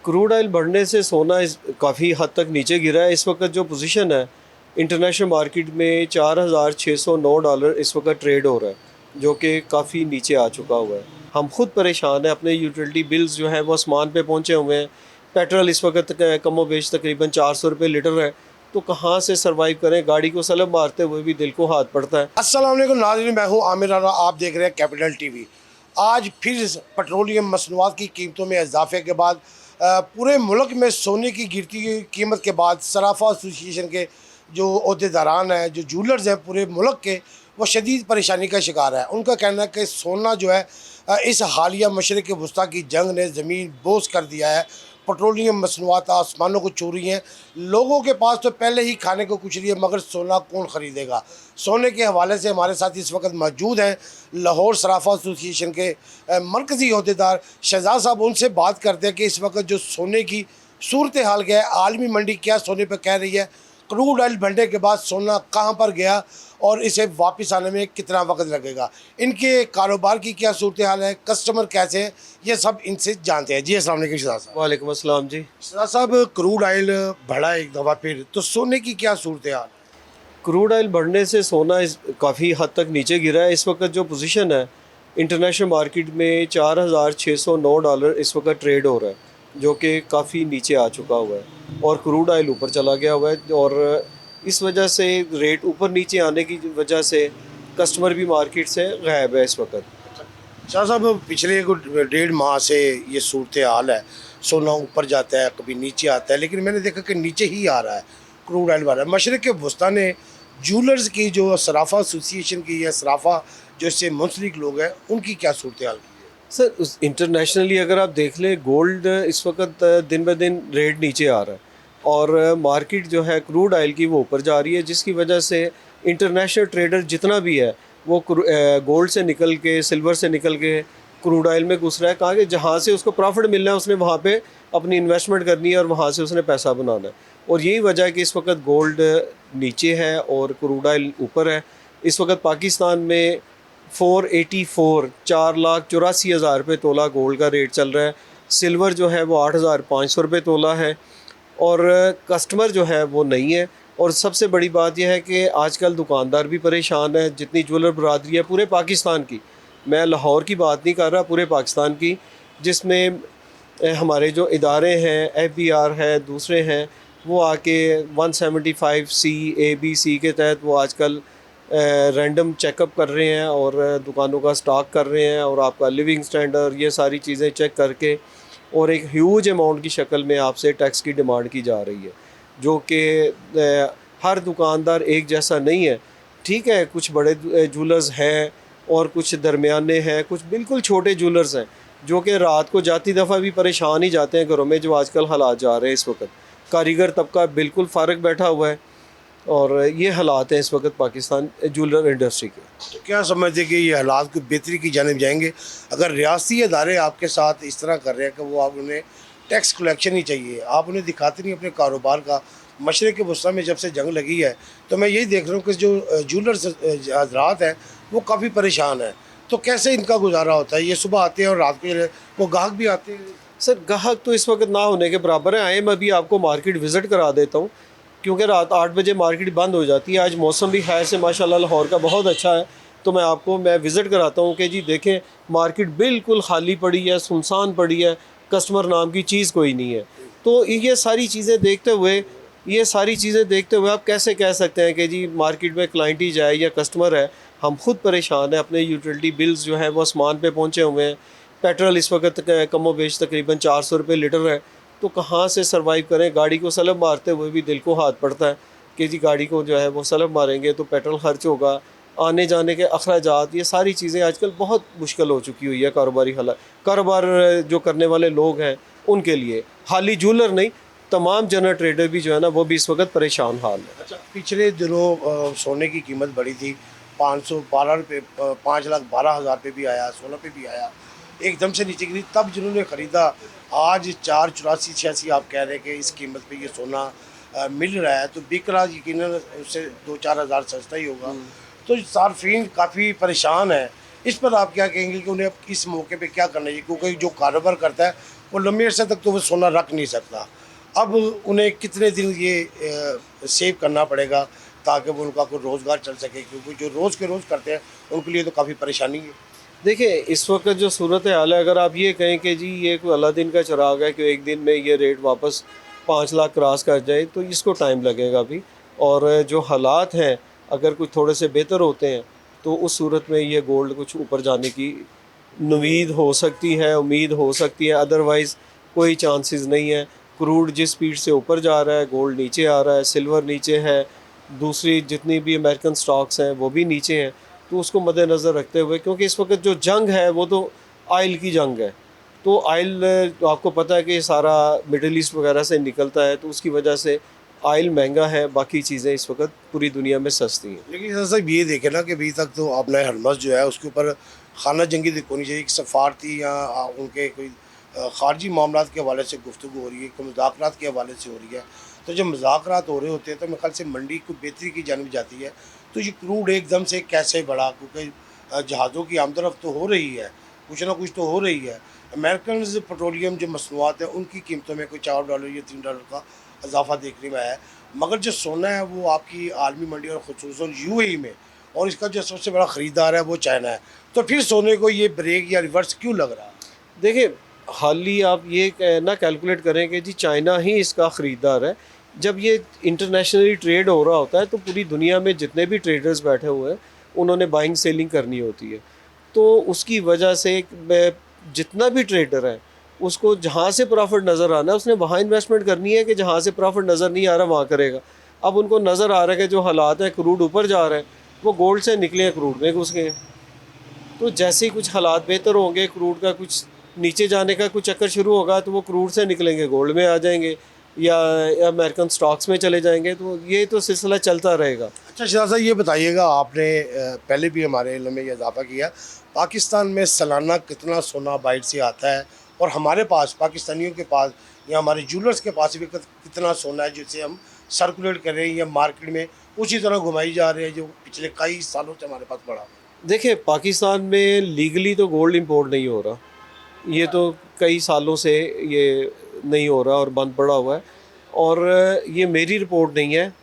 Crude oil बढ़ने से सोना काफ़ी हद तक नीचे गिरा है। इस वक्त जो पोजीशन है इंटरनेशनल मार्केट में $4,609 इस वक्त ट्रेड हो रहा है, जो कि काफ़ी नीचे आ चुका हुआ है। हम खुद परेशान हैं, अपने यूटिलिटी बिल्स जो हैं वो आसमान पे पहुंचे हुए हैं। पेट्रोल इस वक्त कमो बेश तकरीबन 400 रुपये लीटर है, तो कहाँ से सर्वाइव करें। गाड़ी को सलब मारते हुए भी दिल को हाथ पड़ता है। अस्सलाम वालेकुम नाज़रीन, मैं हूँ आमिर राना, आप देख रहे हैं कैपिटल टीवी। आज फिर पेट्रोलियम मसनूआत की कीमतों में इजाफे के बाद पूरे मुल्क में सोने की गिरती हुई कीमत के बाद सराफा एसोसिएशन के जो अहदेदारान हैं, जो जूलर्स हैं पूरे मुल्क के, वो शदीद परेशानी का शिकार है। उनका कहना है कि सोना जो है इस हालिया मशरक़ वस्ती की जंग ने ज़मीन बोझ कर दिया है। पेट्रोलियम मसनूआत आसमानों को छू रही हैं। लोगों के पास तो पहले ही खाने को कुछ नहीं है, मगर सोना कौन ख़रीदेगा। सोने के हवाले से हमारे साथ इस वक्त मौजूद हैं लाहौर सराफा एसोसिएशन के मरकज़ी अहदेदार शहजाद साहब। उनसे बात करते हैं कि इस वक्त जो सोने की सूरत हाल क्या है, आलमी मंडी क्या सोने पर कह रही है, क्रूड ऑयल बढ़ने के बाद सोना कहाँ पर गया और इसे वापस आने में कितना वक्त लगेगा, इनके कारोबार की क्या सूरत हाल है, कस्टमर कैसे हैं, ये सब इनसे जानते हैं। जी अस्सलाम वालेकुम शहजाद साहब। वालेकुम अस्सलाम जी। शहजाद साहब, क्रूड ऑयल बढ़ा एक दफ़ा फिर, तो सोने की क्या सूरत हाल है? क्रूड ऑयल बढ़ने से सोना काफ़ी हद तक नीचे गिरा है। इस वक्त जो पोजीशन है इंटरनेशनल मार्केट में $4,609 इस वक्त ट्रेड हो रहा है, जो कि काफ़ी नीचे आ चुका हुआ है और क्रूड ऑयल ऊपर चला गया हुआ है। और इस वजह से रेट ऊपर नीचे आने की वजह से कस्टमर भी मार्केट से गायब है इस वक्त। शाह साहब, पिछले डेढ़ माह से ये सूरत हाल है, सोना ऊपर जाता है कभी नीचे आता है, लेकिन मैंने देखा कि नीचे ही आ रहा है, क्रूड ऑयल बढ़ रहा है। मशरक़ वस्ती ने जूलर्स की जो सराफा एसोसिएशन की या सराफा जो इससे मुंसलिक लोग हैं, उनकी क्या सूरत हाल की है? सर, इंटरनेशनली अगर आप देख लें, गोल्ड इस वक्त दिन ब दिन रेट नीचे आ रहा है और मार्केट जो है क्रूड ऑयल की वो ऊपर जा रही है, जिसकी वजह से इंटरनेशनल ट्रेडर जितना भी है वो गोल्ड से निकल के, सिल्वर से निकल के क्रूड ऑयल में घुस रहा है। कहा कि जहाँ से उसको प्रॉफिट मिलना है उसने वहाँ पे अपनी इन्वेस्टमेंट करनी है और वहाँ से उसने पैसा बनाना है। और यही वजह है कि इस वक्त गोल्ड नीचे है और क्रूड ऑयल ऊपर है। इस वक्त पाकिस्तान में 4,84,00,000 रुपये तोला गोल्ड का रेट चल रहा है। सिल्वर जो है वो 8,500 रुपये तोला है और कस्टमर जो है वो नहीं है। और सबसे बड़ी बात यह है कि आजकल दुकानदार भी परेशान है। जितनी ज्वेलर बरादरी है पूरे पाकिस्तान की, मैं लाहौर की बात नहीं कर रहा, पूरे पाकिस्तान की, जिसमें हमारे जो इदारे हैं, FBR है, दूसरे हैं, वो आके 175C ABC के तहत वो आजकल रैंडम चेकअप कर रहे हैं और दुकानों का स्टॉक कर रहे हैं और आपका लिविंग स्टैंडर्ड, ये सारी चीज़ें चेक करके और एक ह्यूज अमाउंट की शक्ल में आपसे टैक्स की डिमांड की जा रही है, जो कि हर दुकानदार एक जैसा नहीं है। ठीक है, कुछ बड़े जूलर्स हैं और कुछ दरमियाने हैं, कुछ बिल्कुल छोटे जूलर्स हैं जो कि रात को जाती दफ़ा भी परेशान ही जाते हैं घरों में, जो आजकल हालात जा रहे हैं। इस वक्त कारीगर तबका बिल्कुल फ़ारग बैठा हुआ है और ये हालात हैं इस वक्त पाकिस्तान जूलर इंडस्ट्री के। तो क्या समझते हैं कि ये हालात को बेहतरी की जानिब जाएंगे अगर रियासती अदारे आपके साथ इस तरह कर रहे हैं कि वो आप उन्हें टैक्स कलेक्शन ही चाहिए, आप उन्हें दिखाते नहीं अपने कारोबार का। मशरक़ वस्ती में जब से जंग लगी है तो मैं यही देख रहा हूँ कि जो जूलर्स हजरात हैं वो काफ़ी परेशान हैं। तो कैसे इनका गुजारा होता है? ये सुबह आते हैं और रात को वो गाहक भी आते हैं। सर, गाहक तो इस वक्त ना होने के बराबर है। आए, मैं अभी आपको मार्केट विज़िट करा देता हूँ, क्योंकि रात 8 बजे मार्केट बंद हो जाती है। आज मौसम भी खैर से माशाल्लाह लाहौर का बहुत अच्छा है, तो मैं विज़िट कराता हूँ कि जी देखें, मार्केट बिल्कुल खाली पड़ी है, सुनसान पड़ी है, कस्टमर नाम की चीज़ कोई नहीं है। तो ये सारी चीज़ें देखते हुए आप कैसे कह सकते हैं कि जी मार्केट में क्लाइंट ही जाए या कस्टमर है। हम खुद परेशान हैं, अपने यूटिलिटी बिल्स जो हैं वो आसमान पे पहुँचे हुए हैं। पेट्रोल इस वक्त कमो बेश तकरीबन 400 रुपये लीटर है, तो कहाँ से सर्वाइव करें। गाड़ी को सलब मारते हुए भी दिल को हाथ पड़ता है कि जी गाड़ी को जो है वो सलब मारेंगे तो पेट्रोल खर्च होगा, आने जाने के अखराजात, ये सारी चीज़ें आजकल बहुत मुश्किल हो चुकी हुई है कारोबार जो करने वाले लोग हैं उनके लिए। खाली जूलर नहीं, तमाम जनरल ट्रेडर भी जो है ना वो भी इस वक्त परेशान हाल है। अच्छा, पिछले दिनों सोने की कीमत बढ़ी थी, 512 रुपये, 5,12,000 पे भी आया, 16 पे भी आया, एकदम से नीचे गिरी। तब जिन्होंने ख़रीदा, आज 4,84,86 आप कह रहे हैं कि इस कीमत पे ये सोना मिल रहा है, तो बिक रहा यकीनन उससे 2-4 हज़ार सस्ता ही होगा। तो सार्फिन काफ़ी परेशान है। इस पर आप क्या कहेंगे कि उन्हें अब इस मौके पे क्या करना चाहिए? क्योंकि जो कारोबार करता है वो लंबे अरसे तक तो वो सोना रख नहीं सकता। अब उन्हें कितने दिन ये सेव करना पड़ेगा ताकि वो उनका कोई रोज़गार चल सके, क्योंकि जो रोज़ के रोज़ करते हैं उनके लिए तो काफ़ी परेशानी है। देखिए, इस वक्त जो सूरत हाल है, अगर आप ये कहें कि जी ये कोई अलादीन का चिराग है कि एक दिन में ये रेट वापस 5 लाख क्रॉस कर जाए, तो इसको टाइम लगेगा अभी। और जो हालात हैं, अगर कुछ थोड़े से बेहतर होते हैं तो उस सूरत में ये गोल्ड कुछ ऊपर जाने की उम्मीद हो सकती है, अदरवाइज़ कोई चांसेस नहीं है। क्रूड जिस स्पीड से ऊपर जा रहा है, गोल्ड नीचे आ रहा है, सिल्वर नीचे है, दूसरी जितनी भी अमेरिकन स्टॉक्स हैं वो भी नीचे हैं। तो उसको मद्देनज़र रखते हुए, क्योंकि इस वक्त जो जंग है वो तो आयल की जंग है, तो आयल तो आपको पता है कि सारा मिडल ईस्ट वगैरह से निकलता है, तो उसकी वजह से आयल महंगा है, बाकी चीज़ें इस वक्त पूरी दुनिया में सस्ती हैं। लेकिन सर साहब ये देखें ना कि अभी तक तो अपना हरमस जो है उसके ऊपर खाना जंगी होनी चाहिए, एक सफारती या उनके कोई खारजी मामला के हवाले से गुफ्तगू हो रही है, कोई मुज़ाकरात के हवाले से हो रही है। तो जब मुज़ाकरात हो रहे होते हैं तो मेरे ख्याल से मंडी को बेहतरी की जानिब जाती है। तो ये क्रूड एकदम से कैसे बढ़ा, क्योंकि जहाज़ों की आमदरफ्त तो हो रही है, कुछ ना कुछ तो हो रही है। अमेरिकन पेट्रोलियम जो मसनूआत है उनकी कीमतों में कोई $4 या $3 का इजाफा देखने में आया है। मगर जो सोना है वो आपकी आलमी मंडी और ख़ुसूसन यूएई में, और इसका जो सबसे बड़ा ख़रीदार है वो चाइना है। तो फिर सोने को ये ब्रेक या रिवर्स क्यों लग रहा है? देखिए, हाल ही आप ये ना कैलकुलेट करें कि जी चाइना ही इसका ख़रीदार है। जब ये इंटरनेशनली ट्रेड हो रहा होता है तो पूरी दुनिया में जितने भी ट्रेडर्स बैठे हुए हैं उन्होंने बाइंग सेलिंग करनी होती है। तो उसकी वजह से जितना भी ट्रेडर है उसको जहाँ से प्रॉफिट नज़र आना है उसने वहाँ इन्वेस्टमेंट करनी है, कि जहाँ से प्रॉफिट नज़र नहीं आ रहा वहाँ करेगा। अब उनको नज़र आ रहा है कि जो हालात है, क्रूड ऊपर जा रहा है, वो गोल्ड से निकले हैं, क्रूड में घुस गए हैं। तो जैसे ही कुछ हालात बेहतर होंगे, क्रूड का कुछ नीचे जाने का कुछ चक्कर शुरू होगा, तो वो क्रूड से निकलेंगे, गोल्ड में आ जाएंगे या अमेरिकन स्टॉक्स में चले जाएंगे। तो ये तो सिलसिला चलता रहेगा। अच्छा शहजाद साहब ये बताइएगा, आपने पहले भी हमारे इल्म में ये इजाफा किया, पाकिस्तान में सालाना कितना सोना बाहर से आता है, और हमारे पास पाकिस्तानियों के पास या हमारे ज्वेलर्स के पास भी कितना सोना है जिसे हम सर्कुलेट कर रहे हैं या मार्केट में उसी तरह घुमाई जा रहे हैं जो पिछले कई सालों से हमारे पास पड़ा। देखिए, पाकिस्तान में लीगली तो गोल्ड इंपोर्ट नहीं हो रहा, ये तो कई सालों से ये नहीं हो रहा और बंद पड़ा हुआ है। और ये मेरी रिपोर्ट नहीं है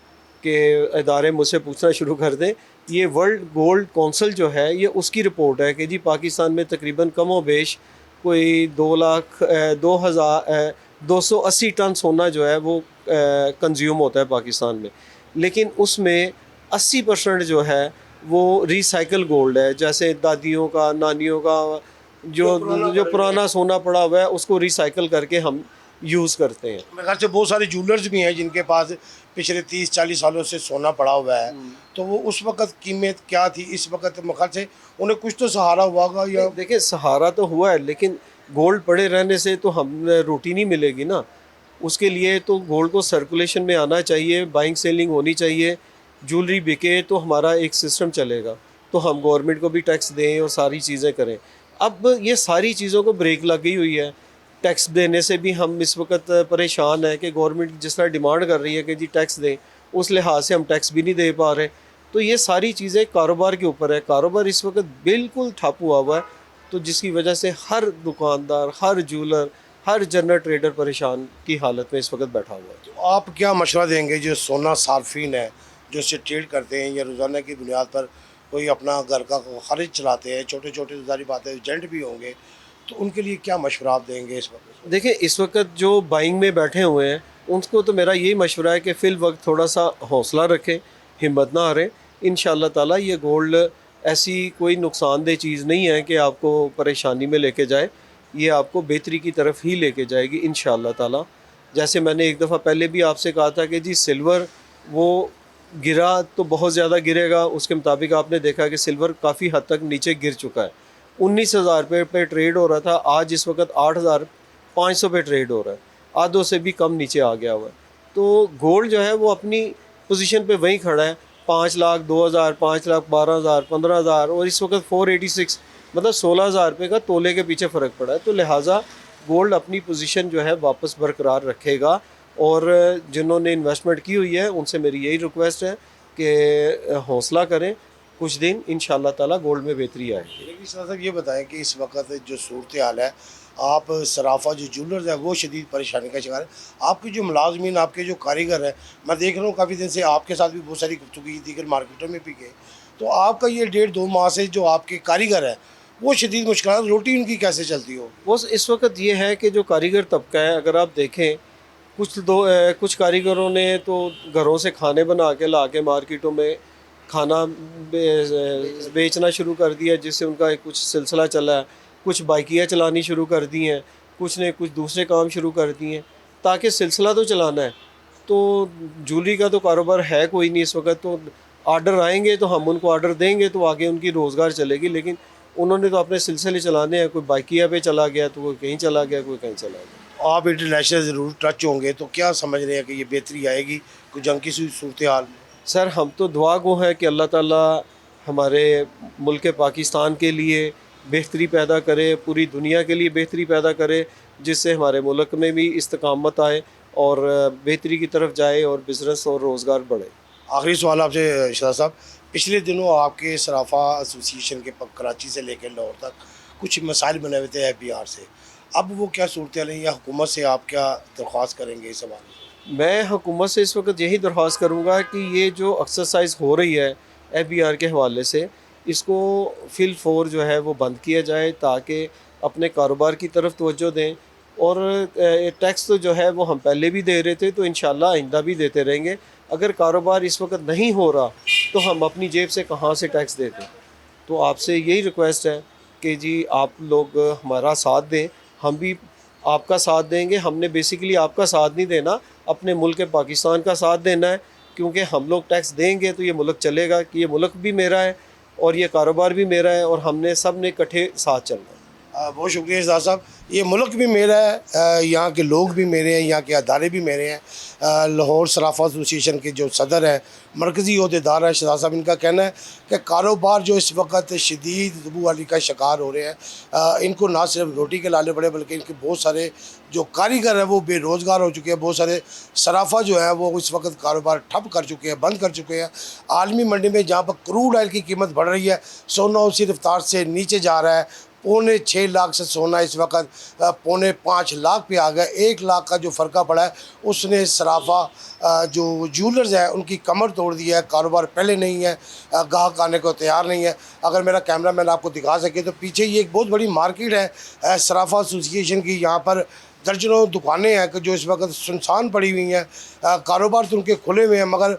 कि इदारे मुझसे पूछना शुरू कर दें। ये वर्ल्ड गोल्ड कौंसिल जो है ये उसकी रिपोर्ट है कि जी पाकिस्तान में तकरीबन कमो बेश कोई 280 टन सोना जो है वो कंज्यूम होता है पाकिस्तान में। लेकिन उसमें 80% जो है वो रिसाइकल गोल्ड है, जैसे दादियों का, नानियों का जो पुराना सोना पड़ा हुआ है उसको रिसाइकल करके हम यूज़ करते हैं। मेरे ख्याल से बहुत सारे ज्वेलर्स भी हैं जिनके पास पिछले 30-40 सालों से सोना पड़ा हुआ है। तो वो उस वक़्त कीमत क्या थी, इस वक़्त मेरे ख्याल से उन्हें कुछ तो सहारा हुआ होगा। या देखिए, सहारा तो हुआ है, लेकिन गोल्ड पड़े रहने से तो हम रोटी नहीं मिलेगी ना। उसके लिए तो गोल्ड को सर्कुलेशन में आना चाहिए, बाइंग सेलिंग होनी चाहिए, ज्वेलरी बिके तो हमारा एक सिस्टम चलेगा, तो हम गवर्नमेंट को भी टैक्स दें और सारी चीज़ें करें। अब ये सारी चीज़ों को ब्रेक लग गई हुई है। टैक्स देने से भी हम इस वक्त परेशान हैं कि गवर्नमेंट जिस तरह डिमांड कर रही है कि जी टैक्स दें, उस लिहाज से हम टैक्स भी नहीं दे पा रहे। तो ये सारी चीज़ें कारोबार के ऊपर है। कारोबार इस वक्त बिल्कुल ठप हुआ हुआ है, तो जिसकी वजह से हर दुकानदार, हर ज्वेलर, हर जनरल ट्रेडर परेशान की हालत में इस वक्त बैठा हुआ है। तो आप क्या मशवरा देंगे जो सोना सार्फिन है, जो इससे ट्रेड करते हैं या रोज़ाना की बुनियाद पर कोई अपना घर का खर्च चलाते हैं, छोटे छोटे ज़ाहिर बात है एजेंट भी होंगे, तो उनके लिए क्या मशवरा आप देंगे इस वक्त? देखिए, इस वक्त जो बाइंग में बैठे हुए हैं उनको तो मेरा यही मशवरा है कि फ़िल वक्त थोड़ा सा हौसला रखें, हिम्मत ना हारें। इंशाअल्लाह ताला ये गोल्ड ऐसी कोई नुकसानदेह चीज़ नहीं है कि आपको परेशानी में लेके जाए, ये आपको बेहतरी की तरफ ही लेके जाएगी इंशाअल्लाह ताला। जैसे मैंने एक दफ़ा पहले भी आपसे कहा था कि जी सिल्वर वो गिरा तो बहुत ज़्यादा गिरेगा, उसके मुताबिक आपने देखा कि सिल्वर काफ़ी हद तक नीचे गिर चुका है। 19,000 रुपये पे ट्रेड हो रहा था, आज इस वक्त 8,500 पे ट्रेड हो रहा है, आधों से भी कम नीचे आ गया हुआ है। तो गोल्ड जो है वो अपनी पोजीशन पे वहीं खड़ा है, 5 लाख, 2,000, 5 लाख, 12,000, 15,000 और इस वक्त 486, मतलब 16,000 रुपये का तोले के पीछे फ़र्क पड़ा है। तो लिहाजा गोल्ड अपनी पोजीशन जो है वापस बरकरार रखेगा। और जिन्होंने इन्वेस्टमेंट की हुई है उनसे मेरी यही रिक्वेस्ट है कि हौसला करें, कुछ दिन इंशाअल्लाह ताला गोल्ड में बेहतरी आएगी। लेकिन साहब ये बताएं कि इस वक्त जो सूरत हाल है, आप सराफा जो जूलर्स है वो शदीद परेशानी का शिकार है। आपके जो मुलाजमीन, आपके जो कारीगर हैं, मैं देख रहा हूँ काफ़ी दिन से आपके साथ भी बहुत सारी गुफ्तगू की दीगर मार्केटों में भी गए, तो आपका ये 1.5-2 माह से जो आपके कारीगर हैं वो शदीद मुश्किल, रोटी उनकी कैसे चलती होगी? वो इस वक्त ये है कि जो कारीगर तबका है, अगर आप देखें, कुछ कारीगरों ने तो घरों से खाने बना के ला के मार्केटों में खाना बेचना शुरू कर दिया, जिससे उनका एक कुछ सिलसिला चला है। कुछ बाइकियाँ चलानी शुरू कर दी हैं, कुछ ने कुछ दूसरे काम शुरू कर दिए हैं, ताकि सिलसिला तो चलाना है। तो ज्वेलरी का तो कारोबार है कोई नहीं इस वक्त, तो आर्डर आएंगे तो हम उनको आर्डर देंगे तो आगे उनकी रोज़गार चलेगी, लेकिन उन्होंने तो अपने सिलसिले चलाने हैं। कोई बाइकिया पे चला गया तो कोई कहीं चला गया, कोई कहीं चला गया। आप इंटरनेशनल ज़रूर टच होंगे, तो क्या समझ रहे हैं कि ये बेहतरी आएगी कुछ जंग की सूरत हाल में? सर, हम तो दुआ गो हैं कि अल्लाह ताला हमारे मुल्क पाकिस्तान के लिए बेहतरी पैदा करे, पूरी दुनिया के लिए बेहतरी पैदा करे, जिससे हमारे मुल्क में भी इस्तकामत आए और बेहतरी की तरफ जाए और बिज़नेस और रोज़गार बढ़े। आखिरी सवाल आपसे शाह साहब, पिछले दिनों आपके सराफा एसोसिएशन के कराची से लेकर लाहौर तक कुछ मसाइल बने हुए थे FBR से, अब वो क्या सूरत हाल है या हुकूमत से आप क्या दरख्वास्त करेंगे इस हवाले से? मैं हुकूमत से इस वक्त यही दरख्वास्त करूँगा कि ये जो एक्सरसाइज हो रही है FBR के हवाले से, इसको फिल फोर जो है वो बंद किया जाए, ताकि अपने कारोबार की तरफ तवज्जो दें। और टैक्स तो जो है वो हम पहले भी दे रहे थे, तो इंशाल्लाह आइंदा भी देते रहेंगे। अगर कारोबार इस वक्त नहीं हो रहा तो हम अपनी जेब से कहाँ से टैक्स देते। तो आपसे यही रिक्वेस्ट है कि जी आप लोग हमारा साथ दें, हम भी आपका साथ देंगे। हमने बेसिकली आपका साथ नहीं देना, अपने मुल्क पाकिस्तान का साथ देना है, क्योंकि हम लोग टैक्स देंगे तो ये मुल्क चलेगा, कि ये मुल्क भी मेरा है और ये कारोबार भी मेरा है, और हमने सब ने इकट्ठे साथ चलना है। बहुत शुक्रिया इजहार साहब। ये मुल्क भी मेरा है, यहाँ के लोग भी मेरे हैं, यहाँ के अदारे भी मेरे हैं। लाहौर सराफा एसोसिएशन के जो सदर हैं, मरकज़ी अहदेदार हैं शहजाद साहब, इनका कहना है कि कारोबार जो इस वक्त शदीद दबूवाली का शिकार हो रहे हैं, इनको ना सिर्फ रोटी के लाले पड़े बल्कि इनके बहुत सारे जो कारीगर हैं वो बेरोज़गार हो चुके हैं। बहुत सारे सराफा जो है वो इस वक्त कारोबार ठप कर चुके हैं, बंद कर चुके हैं। आलमी मंडी में जहाँ पर क्रूड ऑयल की कीमत बढ़ रही है, सोना उसी रफ्तार से नीचे जा रहा है। 6.25 लाख से सोना इस वक्त 4.5 लाख पे आ गया। 1 लाख का जो फ़र्का पड़ा है उसने सराफा जो जूलर्स हैं उनकी कमर तोड़ दी है। कारोबार पहले नहीं है, गाहक आने को तैयार नहीं है। अगर मेरा कैमरा मैन आपको दिखा सके तो पीछे ये एक बहुत बड़ी मार्केट है सराफा एसोसिएशन की। यहाँ पर दर्जनों दुकानें हैं कि जो इस वक्त सुनसान पड़ी हुई हैं। कारोबार तो उनके खुले हुए हैं, मगर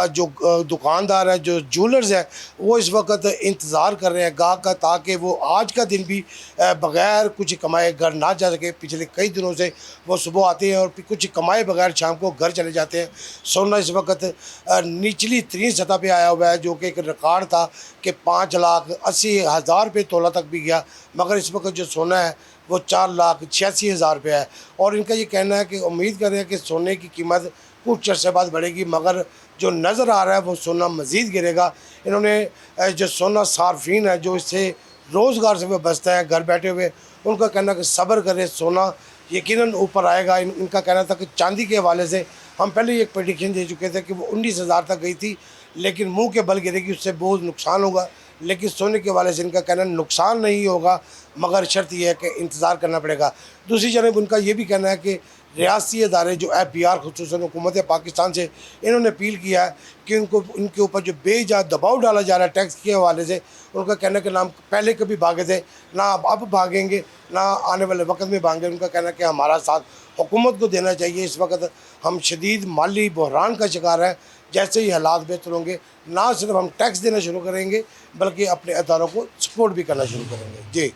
जो दुकानदार हैं, जो जूलर्स हैं, वो इस वक्त इंतज़ार कर रहे हैं गाहक का, ताकि वो आज का दिन भी बग़ैर कुछ कमाए घर ना जा सके। पिछले कई दिनों से वो सुबह आते हैं और कुछ कमाए बगैर शाम को घर चले जाते हैं। सोना इस वक्त निचली तरीन सतह पे आया हुआ है, जो कि एक रिकॉर्ड था कि 5,80,000 रुपये तोला तक भी गया, मगर इस वक्त जो सोना है वो 4,86,000 रुपये है। और इनका ये कहना है कि उम्मीद कर रहे हैं कि सोने की कीमत कुछ अर्से बाद बढ़ेगी, मगर जो नज़र आ रहा है वो सोना मज़ीद गिरेगा। इन्होंने जो सोना सार्फिन है, जो इससे रोज़गार से बचता है घर बैठे हुए, उनका कहना कि सब्र करें, सोना यकीनन ऊपर आएगा। इनका कहना था कि चांदी के हवाले से हम पहले ही एक प्रेडिक्शन दे चुके थे कि वो 19,000 तक गई थी, लेकिन मुंह के बल गिरेगी, उससे बहुत नुकसान होगा। लेकिन सोने के वाले से इनका कहना नुकसान नहीं होगा, मगर शर्त यह है कि इंतज़ार करना पड़ेगा। दूसरी जानब उनका ये भी कहना है कि रियासी अदारे जो FBR खुसूसन हुकूमत पाकिस्तान से इन्होंने अपील किया है कि इनके ऊपर जो बेजा दबाव डाला जा रहा है टैक्स के हवाले से, उनका कहना है कि ना हम पहले कभी भागे थे, ना अब भागेंगे, ना आने वाले वक्त में भागेंगे। उनका कहना है कि हमारा साथ हुकूमत को देना चाहिए। इस वक्त हम शदीद माली बहरान का शिकार हैं। जैसे ही हालात बेहतर होंगे, ना सिर्फ हम टैक्स देना शुरू करेंगे बल्कि अपने अदारों को सपोर्ट भी करना शुरू करेंगे। जी।